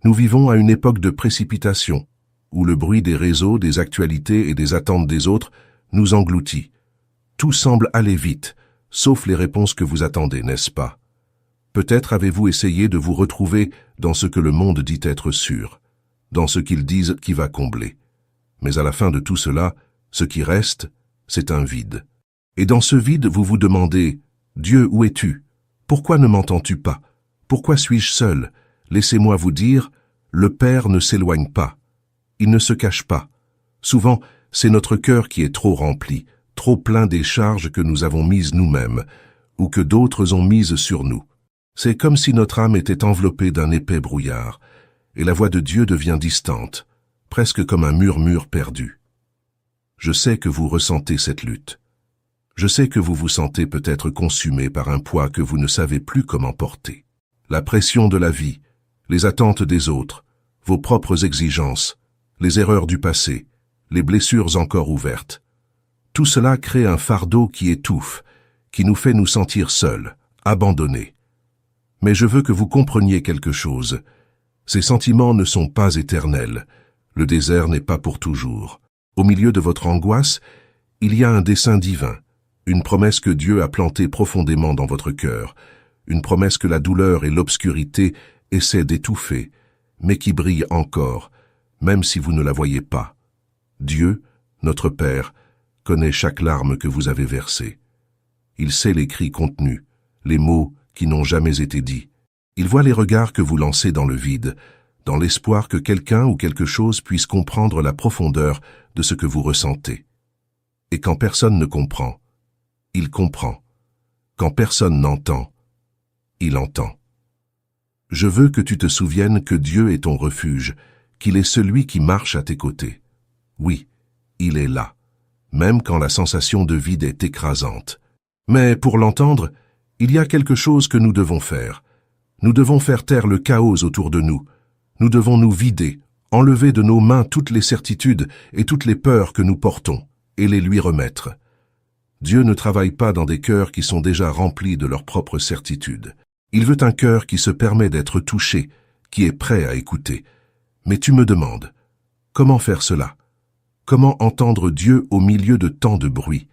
Nous vivons à une époque de précipitation, où le bruit des réseaux, des actualités et des attentes des autres nous engloutit. Tout semble aller vite, sauf les réponses que vous attendez, n'est-ce pas? Peut-être avez-vous essayé de vous retrouver dans ce que le monde dit être sûr, dans ce qu'ils disent qui va combler. Mais à la fin de tout cela, ce qui reste, c'est un vide. Et dans ce vide, vous vous demandez, « Dieu, où es-tu? Pourquoi ne m'entends-tu pas? Pourquoi suis-je seul? » Laissez-moi vous dire, le Père ne s'éloigne pas. Il ne se cache pas. Souvent, c'est notre cœur qui est trop rempli, trop plein des charges que nous avons mises nous-mêmes, ou que d'autres ont mises sur nous. C'est comme si notre âme était enveloppée d'un épais brouillard, et la voix de Dieu devient distante, presque comme un murmure perdu. Je sais que vous ressentez cette lutte. Je sais que vous vous sentez peut-être consumé par un poids que vous ne savez plus comment porter. La pression de la vie, les attentes des autres, vos propres exigences, les erreurs du passé, les blessures encore ouvertes. Tout cela crée un fardeau qui étouffe, qui nous fait nous sentir seuls, abandonnés. Mais je veux que vous compreniez quelque chose. Ces sentiments ne sont pas éternels. Le désert n'est pas pour toujours. Au milieu de votre angoisse, il y a un dessein divin, une promesse que Dieu a plantée profondément dans votre cœur, une promesse que la douleur et l'obscurité essaient d'étouffer, mais qui brille encore, même si vous ne la voyez pas. Dieu, notre Père, connaît chaque larme que vous avez versée. Il sait les cris contenus, les mots qui n'ont jamais été dits. Il voit les regards que vous lancez dans le vide, dans l'espoir que quelqu'un ou quelque chose puisse comprendre la profondeur de ce que vous ressentez. Et quand personne ne comprend, il comprend. Quand personne n'entend, il entend. Je veux que tu te souviennes que Dieu est ton refuge, qu'il est celui qui marche à tes côtés. Oui, il est là, même quand la sensation de vide est écrasante. Mais pour l'entendre, il y a quelque chose que nous devons faire. Nous devons faire taire le chaos autour de nous. Nous devons nous vider, enlever de nos mains toutes les certitudes et toutes les peurs que nous portons, et les lui remettre. Dieu ne travaille pas dans des cœurs qui sont déjà remplis de leurs propres certitudes. Il veut un cœur qui se permet d'être touché, qui est prêt à écouter. Mais tu me demandes, comment faire cela? Comment entendre Dieu au milieu de tant de bruit?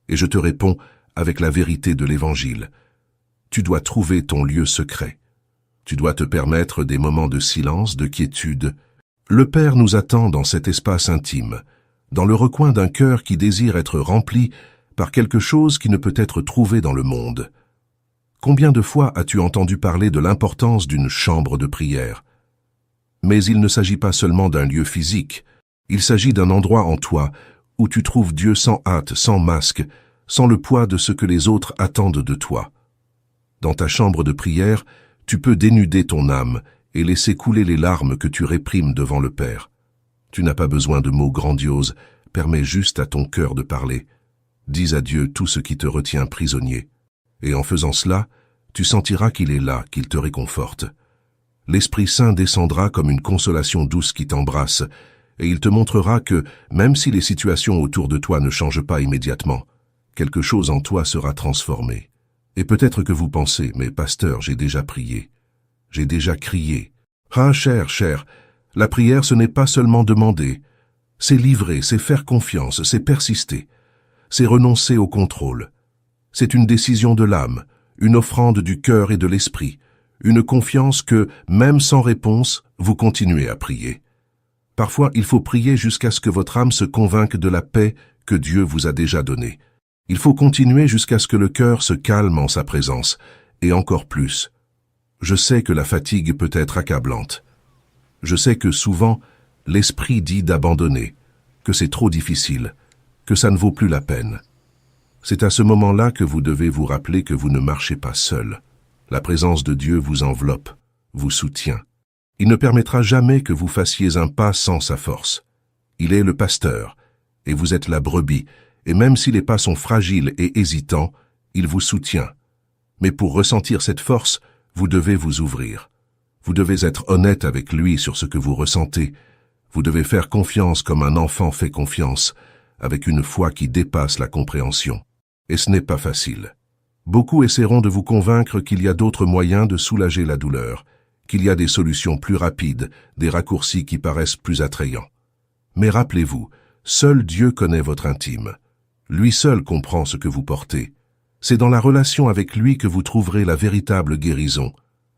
Et je te réponds avec la vérité de l'Évangile. Tu dois trouver ton lieu secret. Tu dois te permettre des moments de silence, de quiétude. Le Père nous attend dans cet espace intime, dans le recoin d'un cœur qui désire être rempli par quelque chose qui ne peut être trouvé dans le monde. Combien de fois as-tu entendu parler de l'importance d'une chambre de prière? Mais il ne s'agit pas seulement d'un lieu physique, il s'agit d'un endroit en toi où tu trouves Dieu sans hâte, sans masque, sans le poids de ce que les autres attendent de toi. Dans ta chambre de prière, tu peux dénuder ton âme et laisser couler les larmes que tu réprimes devant le Père. Tu n'as pas besoin de mots grandioses, permets juste à ton cœur de parler. Dis à Dieu tout ce qui te retient prisonnier. Et en faisant cela, tu sentiras qu'il est là, qu'il te réconforte. L'Esprit Saint descendra comme une consolation douce qui t'embrasse, et il te montrera que, même si les situations autour de toi ne changent pas immédiatement, quelque chose en toi sera transformé. Et peut-être que vous pensez, mais pasteur, j'ai déjà prié, j'ai déjà crié. Ah, cher, la prière ce n'est pas seulement demander, c'est livrer, c'est faire confiance, c'est persister, c'est renoncer au contrôle. C'est une décision de l'âme, une offrande du cœur et de l'esprit, une confiance que, même sans réponse, vous continuez à prier. Parfois, il faut prier jusqu'à ce que votre âme se convainque de la paix que Dieu vous a déjà donnée. Il faut continuer jusqu'à ce que le cœur se calme en sa présence, et encore plus. Je sais que la fatigue peut être accablante. Je sais que souvent, l'esprit dit d'abandonner, que c'est trop difficile, que ça ne vaut plus la peine. C'est à ce moment-là que vous devez vous rappeler que vous ne marchez pas seul. La présence de Dieu vous enveloppe, vous soutient. Il ne permettra jamais que vous fassiez un pas sans sa force. Il est le pasteur, et vous êtes la brebis, et même si les pas sont fragiles et hésitants, il vous soutient. Mais pour ressentir cette force, vous devez vous ouvrir. Vous devez être honnête avec lui sur ce que vous ressentez. Vous devez faire confiance comme un enfant fait confiance, avec une foi qui dépasse la compréhension. Et ce n'est pas facile. Beaucoup essaieront de vous convaincre qu'il y a d'autres moyens de soulager la douleur. qu'il y a des solutions plus rapides, des raccourcis qui paraissent plus attrayants. Mais rappelez-vous, seul Dieu connaît votre intime. Lui seul comprend ce que vous portez. C'est dans la relation avec lui que vous trouverez la véritable guérison,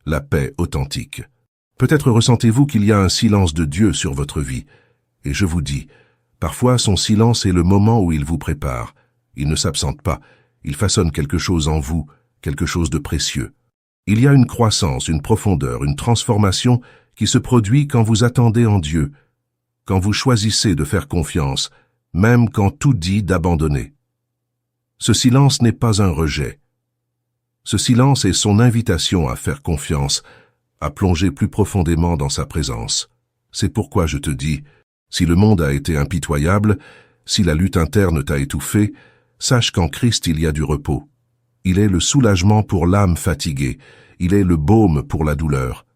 la paix authentique. Peut-être ressentez-vous qu'il y a un silence de Dieu sur votre vie. Et je vous dis, parfois son silence est le moment où il vous prépare. Il ne s'absente pas, il façonne quelque chose en vous, quelque chose de précieux. Il y a une croissance, une profondeur, une transformation qui se produit quand vous attendez en Dieu, quand vous choisissez de faire confiance, même quand tout dit d'abandonner. Ce silence n'est pas un rejet. Ce silence est son invitation à faire confiance, à plonger plus profondément dans sa présence. C'est pourquoi je te dis, si le monde a été impitoyable, si la lutte interne t'a étouffé, sache qu'en Christ il y a du repos. Il est le soulagement pour l'âme fatiguée, il est le baume pour la douleur.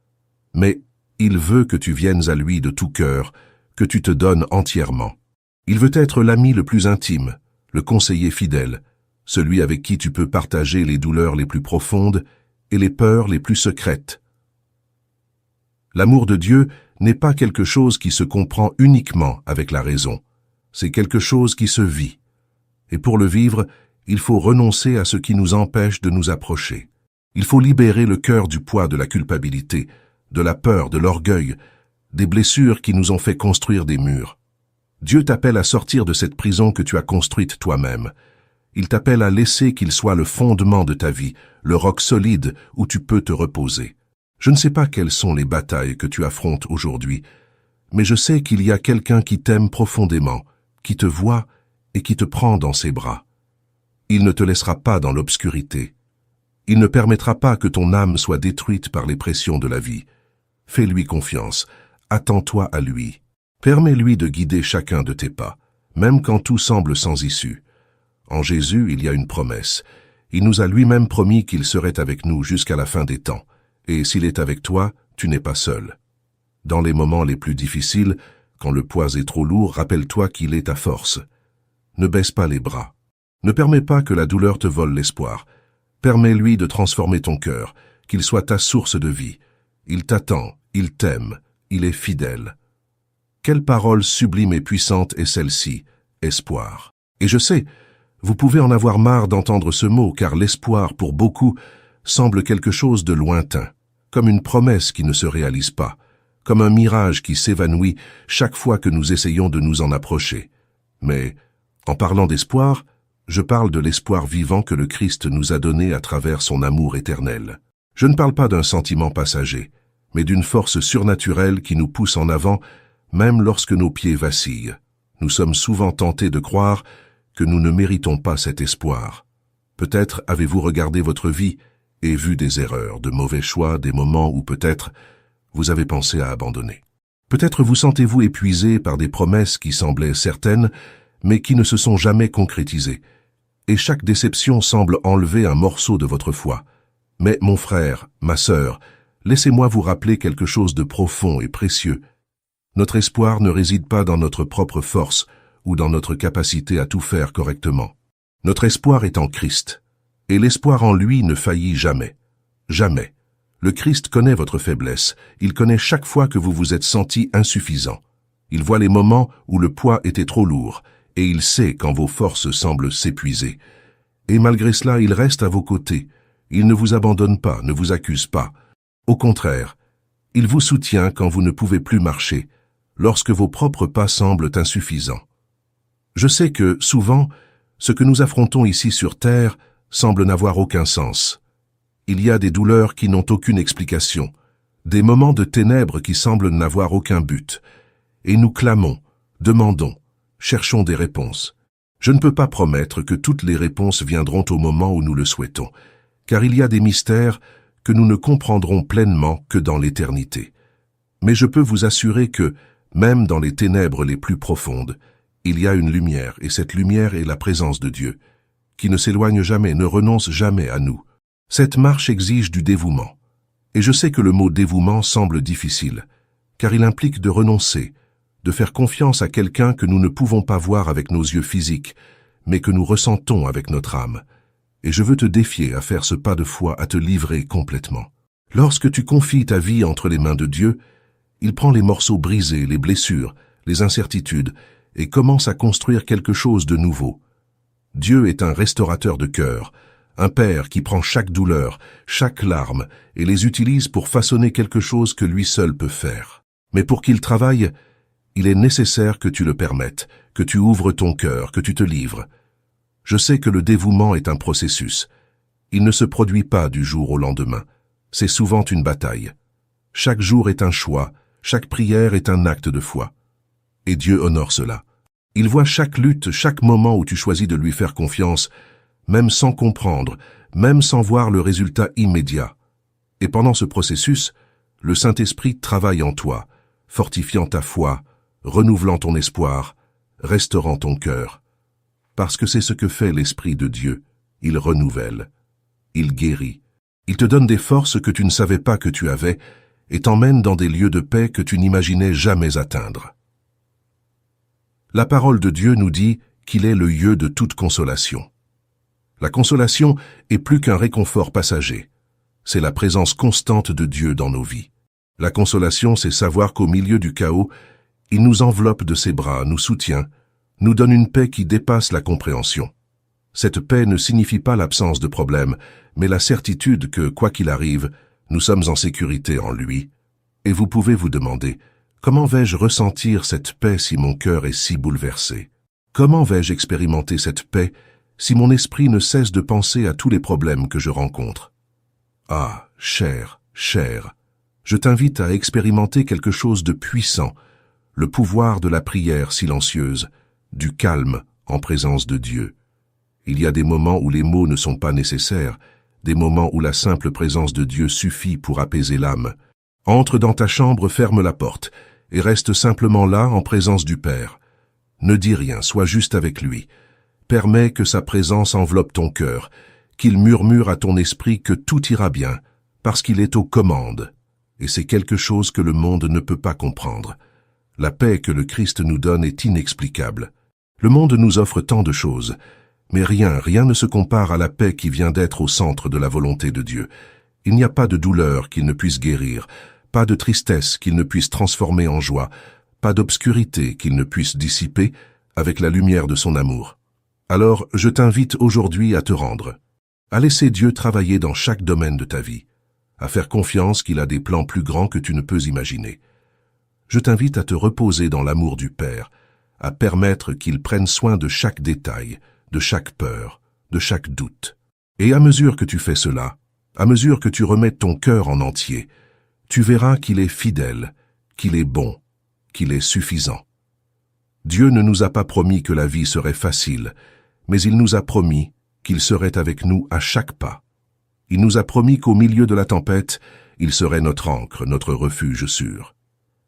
Mais il veut que tu viennes à lui de tout cœur, que tu te donnes entièrement. Il veut être l'ami le plus intime, le conseiller fidèle, celui avec qui tu peux partager les douleurs les plus profondes et les peurs les plus secrètes. L'amour de Dieu n'est pas quelque chose qui se comprend uniquement avec la raison, c'est quelque chose qui se vit. Et pour le vivre, il faut renoncer à ce qui nous empêche de nous approcher. Il faut libérer le cœur du poids de la culpabilité, de la peur, de l'orgueil, des blessures qui nous ont fait construire des murs. Dieu t'appelle à sortir de cette prison que tu as construite toi-même. Il t'appelle à laisser qu'il soit le fondement de ta vie, le roc solide où tu peux te reposer. Je ne sais pas quelles sont les batailles que tu affrontes aujourd'hui, mais je sais qu'il y a quelqu'un qui t'aime profondément, qui te voit et qui te prend dans ses bras. Il ne te laissera pas dans l'obscurité. Il ne permettra pas que ton âme soit détruite par les pressions de la vie. Fais-lui confiance, attends-toi à lui. Permets-lui de guider chacun de tes pas, même quand tout semble sans issue. En Jésus, il y a une promesse. Il nous a lui-même promis qu'il serait avec nous jusqu'à la fin des temps. Et s'il est avec toi, tu n'es pas seul. Dans les moments les plus difficiles, quand le poids est trop lourd, rappelle-toi qu'il est ta force. Ne baisse pas les bras. Ne permets pas que la douleur te vole l'espoir. Permets-lui de transformer ton cœur, qu'il soit ta source de vie. Il t'attend, il t'aime, il est fidèle. Quelle parole sublime et puissante est celle-ci, espoir. Et je sais, vous pouvez en avoir marre d'entendre ce mot, car l'espoir, pour beaucoup, semble quelque chose de lointain, comme une promesse qui ne se réalise pas, comme un mirage qui s'évanouit chaque fois que nous essayons de nous en approcher. Mais, en parlant d'espoir, je parle de l'espoir vivant que le Christ nous a donné à travers son amour éternel. Je ne parle pas d'un sentiment passager, mais d'une force surnaturelle qui nous pousse en avant, même lorsque nos pieds vacillent. Nous sommes souvent tentés de croire que nous ne méritons pas cet espoir. Peut-être avez-vous regardé votre vie et vu des erreurs, de mauvais choix, des moments où peut-être vous avez pensé à abandonner. Peut-être vous sentez-vous épuisé par des promesses qui semblaient certaines, mais qui ne se sont jamais concrétisées. Et chaque déception semble enlever un morceau de votre foi. Mais mon frère, ma sœur, laissez-moi vous rappeler quelque chose de profond et précieux. Notre espoir ne réside pas dans notre propre force ou dans notre capacité à tout faire correctement. Notre espoir est en Christ, et l'espoir en lui ne faillit jamais. Jamais. Le Christ connaît votre faiblesse, il connaît chaque fois que vous vous êtes senti insuffisant. Il voit les moments où le poids était trop lourd, et il sait quand vos forces semblent s'épuiser. Et malgré cela, il reste à vos côtés. Il ne vous abandonne pas, ne vous accuse pas. Au contraire, il vous soutient quand vous ne pouvez plus marcher, lorsque vos propres pas semblent insuffisants. Je sais que, souvent, ce que nous affrontons ici sur Terre semble n'avoir aucun sens. Il y a des douleurs qui n'ont aucune explication, des moments de ténèbres qui semblent n'avoir aucun but. Et nous clamons, demandons, cherchons des réponses. Je ne peux pas promettre que toutes les réponses viendront au moment où nous le souhaitons, car il y a des mystères que nous ne comprendrons pleinement que dans l'éternité. Mais je peux vous assurer que, même dans les ténèbres les plus profondes, il y a une lumière, et cette lumière est la présence de Dieu, qui ne s'éloigne jamais, ne renonce jamais à nous. Cette marche exige du dévouement. Et je sais que le mot dévouement semble difficile, car il implique de renoncer, de faire confiance à quelqu'un que nous ne pouvons pas voir avec nos yeux physiques, mais que nous ressentons avec notre âme. Et je veux te défier à faire ce pas de foi, à te livrer complètement. Lorsque tu confies ta vie entre les mains de Dieu, il prend les morceaux brisés, les blessures, les incertitudes, et commence à construire quelque chose de nouveau. Dieu est un restaurateur de cœur, un père qui prend chaque douleur, chaque larme, et les utilise pour façonner quelque chose que lui seul peut faire. Mais pour qu'il travaille, il est nécessaire que tu le permettes, que tu ouvres ton cœur, que tu te livres. Je sais que le dévouement est un processus. Il ne se produit pas du jour au lendemain. C'est souvent une bataille. Chaque jour est un choix, chaque prière est un acte de foi. Et Dieu honore cela. Il voit chaque lutte, chaque moment où tu choisis de lui faire confiance, même sans comprendre, même sans voir le résultat immédiat. Et pendant ce processus, le Saint-Esprit travaille en toi, fortifiant ta foi, renouvelant ton espoir, restaurant ton cœur. Parce que c'est ce que fait l'Esprit de Dieu. Il renouvelle, il guérit, il te donne des forces que tu ne savais pas que tu avais et t'emmène dans des lieux de paix que tu n'imaginais jamais atteindre. La parole de Dieu nous dit qu'il est le lieu de toute consolation. La consolation est plus qu'un réconfort passager. C'est la présence constante de Dieu dans nos vies. La consolation, c'est savoir qu'au milieu du chaos, il nous enveloppe de ses bras, nous soutient, nous donne une paix qui dépasse la compréhension. Cette paix ne signifie pas l'absence de problème, mais la certitude que, quoi qu'il arrive, nous sommes en sécurité en lui. Et vous pouvez vous demander, comment vais-je ressentir cette paix si mon cœur est si bouleversé? Comment vais-je expérimenter cette paix si mon esprit ne cesse de penser à tous les problèmes que je rencontre? Ah, cher, je t'invite à expérimenter quelque chose de puissant, le pouvoir de la prière silencieuse, du calme en présence de Dieu. Il y a des moments où les mots ne sont pas nécessaires, des moments où la simple présence de Dieu suffit pour apaiser l'âme. Entre dans ta chambre, ferme la porte, et reste simplement là en présence du Père. Ne dis rien, sois juste avec lui. Permets que sa présence enveloppe ton cœur, qu'il murmure à ton esprit que tout ira bien, parce qu'il est aux commandes. Et c'est quelque chose que le monde ne peut pas comprendre. La paix que le Christ nous donne est inexplicable. Le monde nous offre tant de choses, mais rien ne se compare à la paix qui vient d'être au centre de la volonté de Dieu. Il n'y a pas de douleur qu'il ne puisse guérir, pas de tristesse qu'il ne puisse transformer en joie, pas d'obscurité qu'il ne puisse dissiper avec la lumière de son amour. Alors, je t'invite aujourd'hui à te rendre, à laisser Dieu travailler dans chaque domaine de ta vie, à faire confiance qu'il a des plans plus grands que tu ne peux imaginer. Je t'invite à te reposer dans l'amour du Père, à permettre qu'il prenne soin de chaque détail, de chaque peur, de chaque doute. Et à mesure que tu fais cela, à mesure que tu remets ton cœur en entier, tu verras qu'il est fidèle, qu'il est bon, qu'il est suffisant. Dieu ne nous a pas promis que la vie serait facile, mais il nous a promis qu'il serait avec nous à chaque pas. Il nous a promis qu'au milieu de la tempête, il serait notre ancre, notre refuge sûr.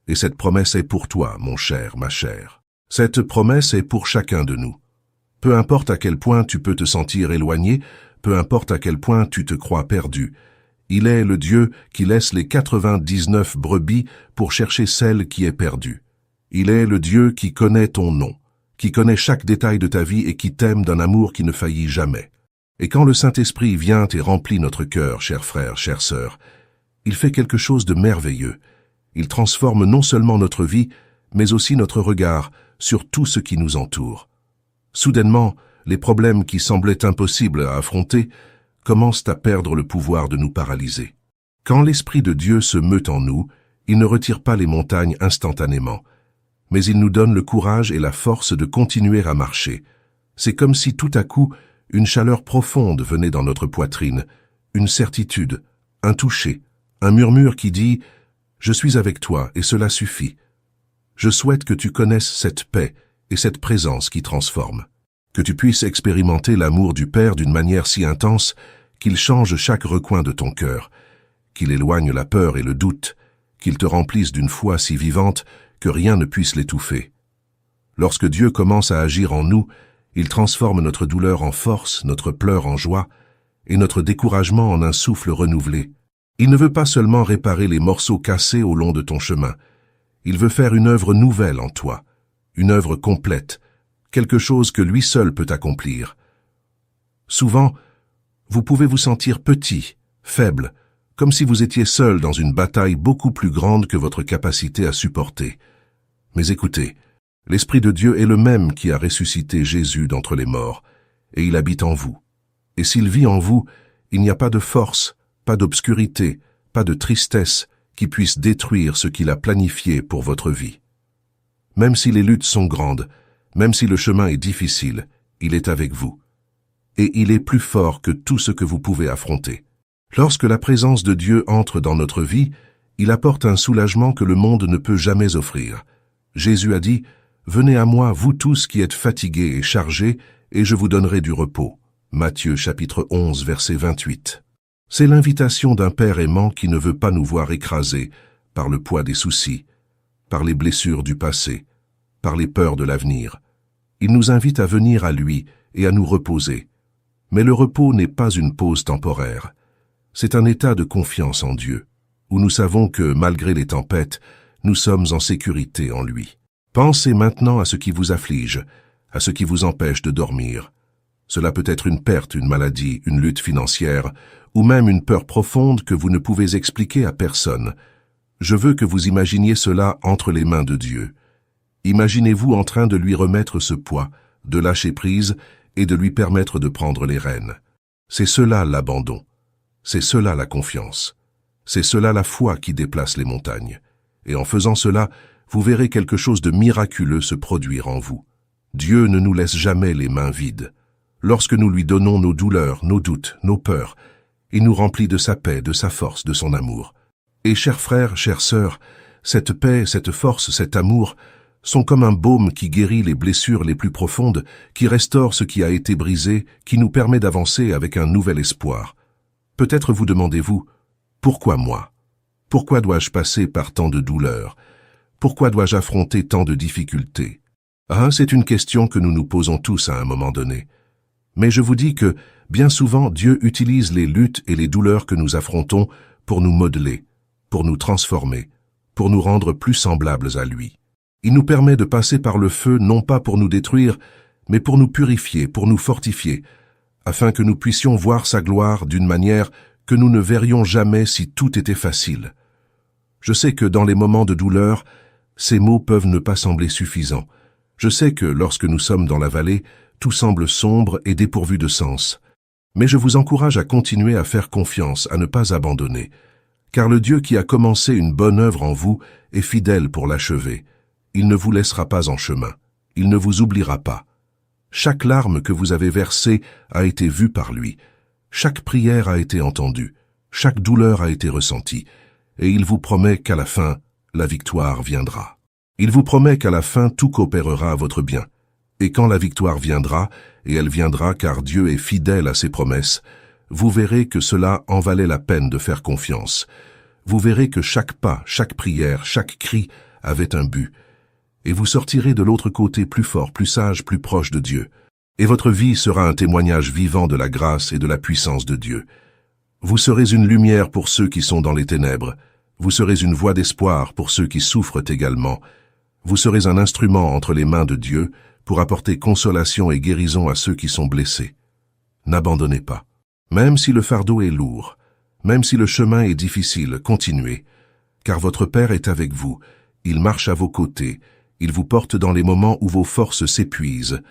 Et cette promesse est pour toi, mon cher, ma chère. Cette promesse est pour chacun de nous. Peu importe à quel point tu peux te sentir éloigné, peu importe à quel point tu te crois perdu, il est le Dieu qui laisse les 99 brebis pour chercher celle qui est perdue. Il est le Dieu qui connaît ton nom, qui connaît chaque détail de ta vie et qui t'aime d'un amour qui ne faillit jamais. Et quand le Saint-Esprit vient et remplit notre cœur, chers frères, chères sœurs, il fait quelque chose de merveilleux. Il transforme non seulement notre vie, mais aussi notre regard sur tout ce qui nous entoure. Soudainement, les problèmes qui semblaient impossibles à affronter commencent à perdre le pouvoir de nous paralyser. Quand l'Esprit de Dieu se meut en nous, il ne retire pas les montagnes instantanément, mais il nous donne le courage et la force de continuer à marcher. C'est comme si tout à coup, une chaleur profonde venait dans notre poitrine, une certitude, un toucher, un murmure qui dit « Je suis avec toi et cela suffit ». Je souhaite que tu connaisses cette paix et cette présence qui transforme, que tu puisses expérimenter l'amour du Père d'une manière si intense qu'il change chaque recoin de ton cœur, qu'il éloigne la peur et le doute, qu'il te remplisse d'une foi si vivante que rien ne puisse l'étouffer. Lorsque Dieu commence à agir en nous, il transforme notre douleur en force, notre pleur en joie, et notre découragement en un souffle renouvelé. Il ne veut pas seulement réparer les morceaux cassés au long de ton chemin, il veut faire une œuvre nouvelle en toi, une œuvre complète, quelque chose que lui seul peut accomplir. Souvent, vous pouvez vous sentir petit, faible, comme si vous étiez seul dans une bataille beaucoup plus grande que votre capacité à supporter. Mais écoutez, l'Esprit de Dieu est le même qui a ressuscité Jésus d'entre les morts, et il habite en vous. Et s'il vit en vous, il n'y a pas de force, pas d'obscurité, pas de tristesse qui puisse détruire ce qu'il a planifié pour votre vie. Même si les luttes sont grandes, même si le chemin est difficile, il est avec vous. Et il est plus fort que tout ce que vous pouvez affronter. Lorsque la présence de Dieu entre dans notre vie, il apporte un soulagement que le monde ne peut jamais offrir. Jésus a dit, « Venez à moi, vous tous qui êtes fatigués et chargés, et je vous donnerai du repos. » Matthieu chapitre 11, verset 28. C'est l'invitation d'un Père aimant qui ne veut pas nous voir écrasés par le poids des soucis, par les blessures du passé, par les peurs de l'avenir. Il nous invite à venir à lui et à nous reposer. Mais le repos n'est pas une pause temporaire. C'est un état de confiance en Dieu, où nous savons que, malgré les tempêtes, nous sommes en sécurité en lui. Pensez maintenant à ce qui vous afflige, à ce qui vous empêche de dormir. Cela peut être une perte, une maladie, une lutte financière, ou même une peur profonde que vous ne pouvez expliquer à personne. Je veux que vous imaginiez cela entre les mains de Dieu. Imaginez-vous en train de lui remettre ce poids, de lâcher prise et de lui permettre de prendre les rênes. C'est cela l'abandon. C'est cela la confiance. C'est cela la foi qui déplace les montagnes. Et en faisant cela, vous verrez quelque chose de miraculeux se produire en vous. Dieu ne nous laisse jamais les mains vides. Lorsque nous lui donnons nos douleurs, nos doutes, nos peurs, il nous remplit de sa paix, de sa force, de son amour. Et chers frères, chères sœurs, cette paix, cette force, cet amour sont comme un baume qui guérit les blessures les plus profondes, qui restaure ce qui a été brisé, qui nous permet d'avancer avec un nouvel espoir. Peut-être vous demandez-vous, pourquoi moi? Pourquoi dois-je passer par tant de douleurs? Pourquoi dois-je affronter tant de difficultés? Ah, c'est une question que nous nous posons tous à un moment donné. Mais je vous dis que, bien souvent, Dieu utilise les luttes et les douleurs que nous affrontons pour nous modeler, pour nous transformer, pour nous rendre plus semblables à lui. Il nous permet de passer par le feu non pas pour nous détruire, mais pour nous purifier, pour nous fortifier, afin que nous puissions voir sa gloire d'une manière que nous ne verrions jamais si tout était facile. Je sais que dans les moments de douleur, ces mots peuvent ne pas sembler suffisants. Je sais que lorsque nous sommes dans la vallée, tout semble sombre et dépourvu de sens. Mais je vous encourage à continuer à faire confiance, à ne pas abandonner, car le Dieu qui a commencé une bonne œuvre en vous est fidèle pour l'achever. Il ne vous laissera pas en chemin. Il ne vous oubliera pas. Chaque larme que vous avez versée a été vue par lui. Chaque prière a été entendue. Chaque douleur a été ressentie. Et il vous promet qu'à la fin, la victoire viendra. Il vous promet qu'à la fin, tout coopérera à votre bien. Et quand la victoire viendra, et elle viendra car Dieu est fidèle à ses promesses, vous verrez que cela en valait la peine de faire confiance. Vous verrez que chaque pas, chaque prière, chaque cri avait un but. Et vous sortirez de l'autre côté plus fort, plus sage, plus proche de Dieu. Et votre vie sera un témoignage vivant de la grâce et de la puissance de Dieu. Vous serez une lumière pour ceux qui sont dans les ténèbres. Vous serez une voix d'espoir pour ceux qui souffrent également. Vous serez un instrument entre les mains de Dieu pour apporter consolation et guérison à ceux qui sont blessés. N'abandonnez pas. Même si le fardeau est lourd, même si le chemin est difficile, continuez, car votre Père est avec vous, il marche à vos côtés, il vous porte dans les moments où vos forces s'épuisent,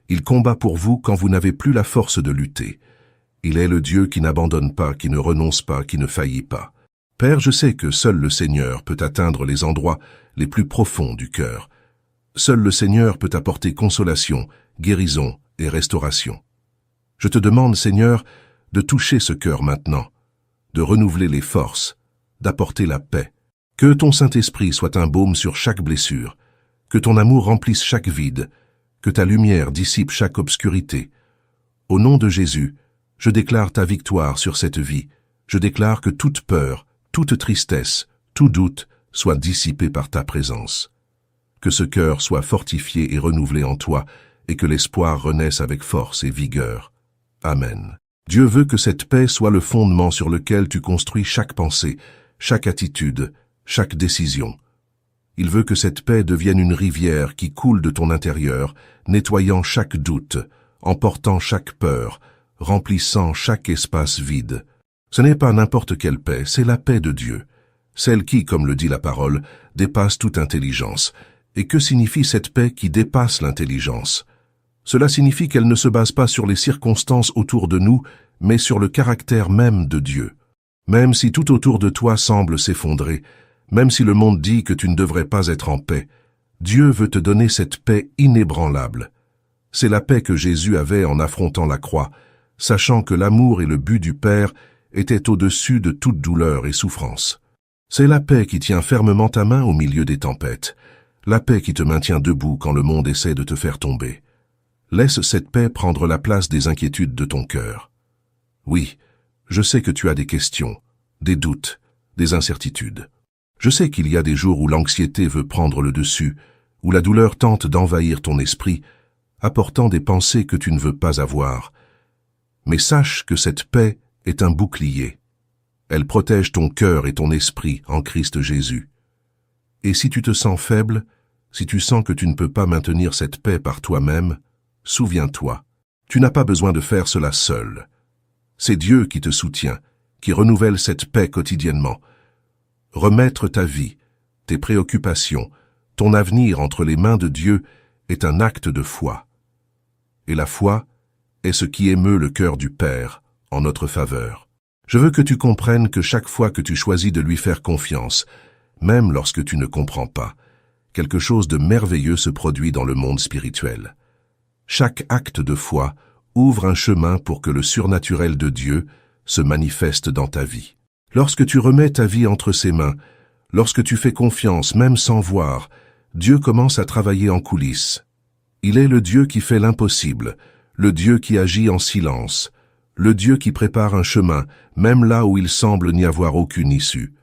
il combat pour vous quand vous n'avez plus la force de lutter. Il est le Dieu qui n'abandonne pas, qui ne renonce pas, qui ne faillit pas. Père, je sais que seul le Seigneur peut atteindre les endroits les plus profonds du cœur. Seul le Seigneur peut apporter consolation, guérison et restauration. Je te demande, Seigneur, de toucher ce cœur maintenant, de renouveler les forces, d'apporter la paix. Que ton Saint-Esprit soit un baume sur chaque blessure, que ton amour remplisse chaque vide, que ta lumière dissipe chaque obscurité. Au nom de Jésus, je déclare ta victoire sur cette vie. Je déclare que toute peur, toute tristesse, tout doute soit dissipé par ta présence. Que ce cœur soit fortifié et renouvelé en toi, et que l'espoir renaisse avec force et vigueur. Amen. Dieu veut que cette paix soit le fondement sur lequel tu construis chaque pensée, chaque attitude, chaque décision. Il veut que cette paix devienne une rivière qui coule de ton intérieur, nettoyant chaque doute, emportant chaque peur, remplissant chaque espace vide. Ce n'est pas n'importe quelle paix, c'est la paix de Dieu. Celle qui, comme le dit la parole, dépasse toute intelligence. Et que signifie cette paix qui dépasse l'intelligence? Cela signifie qu'elle ne se base pas sur les circonstances autour de nous, mais sur le caractère même de Dieu. Même si tout autour de toi semble s'effondrer, même si le monde dit que tu ne devrais pas être en paix, Dieu veut te donner cette paix inébranlable. C'est la paix que Jésus avait en affrontant la croix, sachant que l'amour et le but du Père étaient au-dessus de toute douleur et souffrance. C'est la paix qui tient fermement ta main au milieu des tempêtes, la paix qui te maintient debout quand le monde essaie de te faire tomber. Laisse cette paix prendre la place des inquiétudes de ton cœur. Oui, je sais que tu as des questions, des doutes, des incertitudes. Je sais qu'il y a des jours où l'anxiété veut prendre le dessus, où la douleur tente d'envahir ton esprit, apportant des pensées que tu ne veux pas avoir. Mais sache que cette paix est un bouclier. Elle protège ton cœur et ton esprit en Christ Jésus. Et si tu te sens faible, si tu sens que tu ne peux pas maintenir cette paix par toi-même, souviens-toi, tu n'as pas besoin de faire cela seul. C'est Dieu qui te soutient, qui renouvelle cette paix quotidiennement. Remettre ta vie, tes préoccupations, ton avenir entre les mains de Dieu est un acte de foi. Et la foi est ce qui émeut le cœur du Père en notre faveur. Je veux que tu comprennes que chaque fois que tu choisis de lui faire confiance, même lorsque tu ne comprends pas, quelque chose de merveilleux se produit dans le monde spirituel. Chaque acte de foi ouvre un chemin pour que le surnaturel de Dieu se manifeste dans ta vie. Lorsque tu remets ta vie entre ses mains, lorsque tu fais confiance même sans voir, Dieu commence à travailler en coulisses. Il est le Dieu qui fait l'impossible, le Dieu qui agit en silence, le Dieu qui prépare un chemin, même là où il semble n'y avoir aucune issue.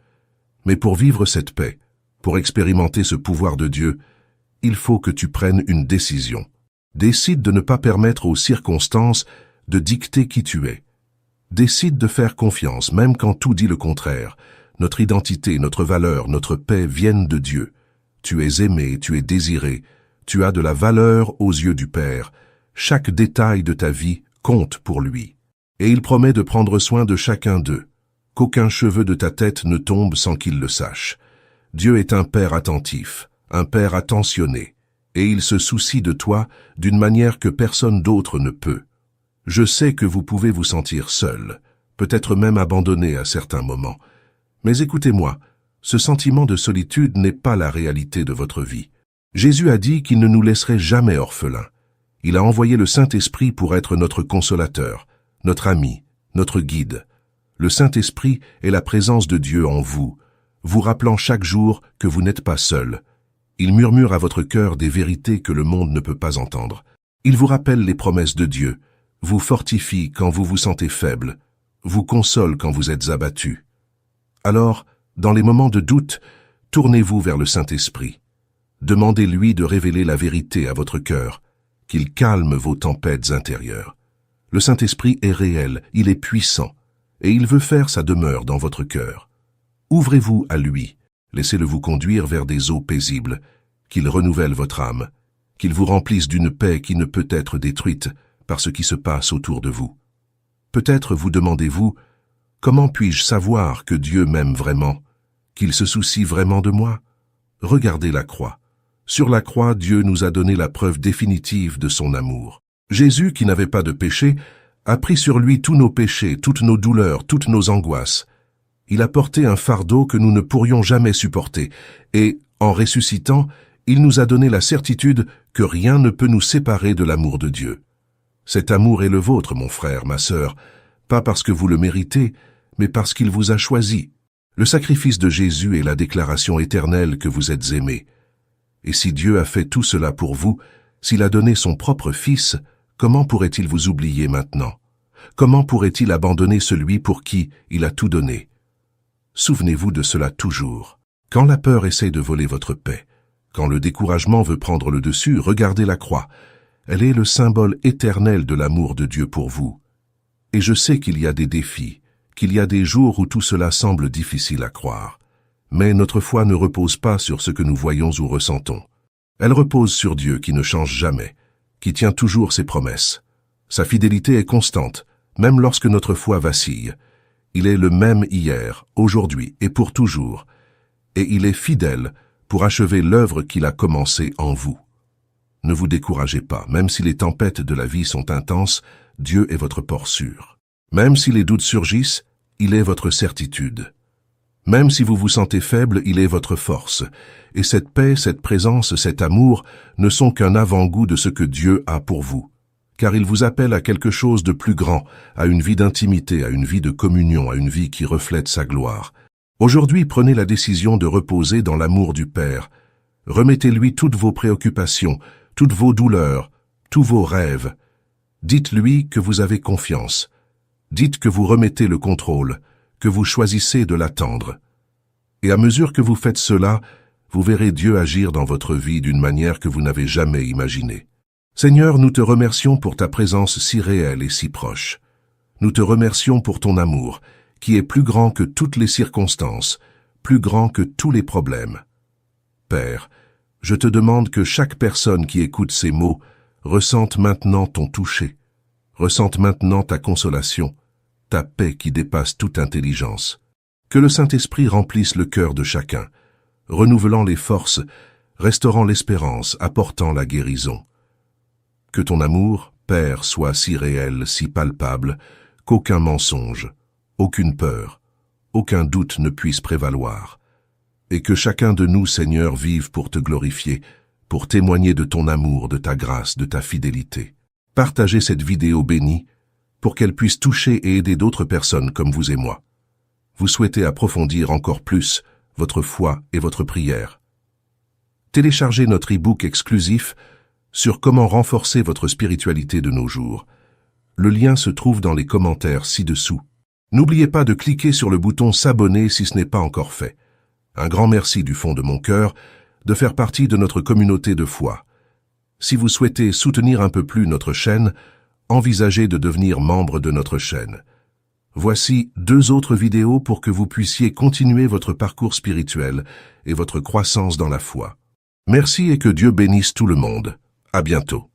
Mais pour vivre cette paix, pour expérimenter ce pouvoir de Dieu, il faut que tu prennes une décision. Décide de ne pas permettre aux circonstances de dicter qui tu es. Décide de faire confiance, même quand tout dit le contraire. Notre identité, notre valeur, notre paix viennent de Dieu. Tu es aimé, tu es désiré, tu as de la valeur aux yeux du Père. Chaque détail de ta vie compte pour lui. Et il promet de prendre soin de chacun d'eux, qu'aucun cheveu de ta tête ne tombe sans qu'il le sache. Dieu est un Père attentif, un Père attentionné, et il se soucie de toi d'une manière que personne d'autre ne peut. Je sais que vous pouvez vous sentir seul, peut-être même abandonné à certains moments. Mais écoutez-moi, ce sentiment de solitude n'est pas la réalité de votre vie. Jésus a dit qu'il ne nous laisserait jamais orphelins. Il a envoyé le Saint-Esprit pour être notre consolateur, notre ami, notre guide. Le Saint-Esprit est la présence de Dieu en vous, vous rappelant chaque jour que vous n'êtes pas seul. Il murmure à votre cœur des vérités que le monde ne peut pas entendre. Il vous rappelle les promesses de Dieu, vous fortifie quand vous vous sentez faible, vous console quand vous êtes abattu. Alors, dans les moments de doute, tournez-vous vers le Saint-Esprit. Demandez-lui de révéler la vérité à votre cœur, qu'il calme vos tempêtes intérieures. Le Saint-Esprit est réel, il est puissant, et il veut faire sa demeure dans votre cœur. Ouvrez-vous à lui, laissez-le vous conduire vers des eaux paisibles, qu'il renouvelle votre âme, qu'il vous remplisse d'une paix qui ne peut être détruite par ce qui se passe autour de vous. Peut-être vous demandez-vous, comment puis-je savoir que Dieu m'aime vraiment, qu'il se soucie vraiment de moi? Regardez la croix. Sur la croix, Dieu nous a donné la preuve définitive de son amour. Jésus, qui n'avait pas de péché, a pris sur lui tous nos péchés, toutes nos douleurs, toutes nos angoisses. Il a porté un fardeau que nous ne pourrions jamais supporter, et, en ressuscitant, il nous a donné la certitude que rien ne peut nous séparer de l'amour de Dieu. Cet amour est le vôtre, mon frère, ma sœur, pas parce que vous le méritez, mais parce qu'il vous a choisi. Le sacrifice de Jésus est la déclaration éternelle que vous êtes aimés. Et si Dieu a fait tout cela pour vous, s'il a donné son propre Fils, comment pourrait-il vous oublier maintenant? Comment pourrait-il abandonner celui pour qui il a tout donné? Souvenez-vous de cela toujours. Quand la peur essaie de voler votre paix, quand le découragement veut prendre le dessus, regardez la croix. Elle est le symbole éternel de l'amour de Dieu pour vous. Et je sais qu'il y a des défis, qu'il y a des jours où tout cela semble difficile à croire. Mais notre foi ne repose pas sur ce que nous voyons ou ressentons. Elle repose sur Dieu qui ne change jamais, qui tient toujours ses promesses. Sa fidélité est constante, même lorsque notre foi vacille. Il est le même hier, aujourd'hui et pour toujours, et il est fidèle pour achever l'œuvre qu'il a commencée en vous. Ne vous découragez pas, même si les tempêtes de la vie sont intenses, Dieu est votre port sûr. Même si les doutes surgissent, il est votre certitude. Même si vous vous sentez faible, il est votre force. Et cette paix, cette présence, cet amour ne sont qu'un avant-goût de ce que Dieu a pour vous. Car il vous appelle à quelque chose de plus grand, à une vie d'intimité, à une vie de communion, à une vie qui reflète sa gloire. Aujourd'hui, prenez la décision de reposer dans l'amour du Père. Remettez-lui toutes vos préoccupations, toutes vos douleurs, tous vos rêves. Dites-lui que vous avez confiance. Dites que vous remettez le contrôle, que vous choisissez de l'attendre. Et à mesure que vous faites cela, vous verrez Dieu agir dans votre vie d'une manière que vous n'avez jamais imaginée. Seigneur, nous te remercions pour ta présence si réelle et si proche. Nous te remercions pour ton amour, qui est plus grand que toutes les circonstances, plus grand que tous les problèmes. Père, je te demande que chaque personne qui écoute ces mots ressente maintenant ton toucher, ressente maintenant ta consolation, ta paix qui dépasse toute intelligence. Que le Saint-Esprit remplisse le cœur de chacun, renouvelant les forces, restaurant l'espérance, apportant la guérison. Que ton amour, Père, soit si réel, si palpable, qu'aucun mensonge, aucune peur, aucun doute ne puisse prévaloir. Et que chacun de nous, Seigneur, vive pour te glorifier, pour témoigner de ton amour, de ta grâce, de ta fidélité. Partagez cette vidéo bénie pour qu'elle puisse toucher et aider d'autres personnes comme vous et moi. Vous souhaitez approfondir encore plus votre foi et votre prière. Téléchargez notre e-book exclusif sur comment renforcer votre spiritualité de nos jours. Le lien se trouve dans les commentaires ci-dessous. N'oubliez pas de cliquer sur le bouton s'abonner si ce n'est pas encore fait. Un grand merci du fond de mon cœur de faire partie de notre communauté de foi. Si vous souhaitez soutenir un peu plus notre chaîne, envisagez de devenir membre de notre chaîne. Voici 2 autres vidéos pour que vous puissiez continuer votre parcours spirituel et votre croissance dans la foi. Merci et que Dieu bénisse tout le monde. À bientôt.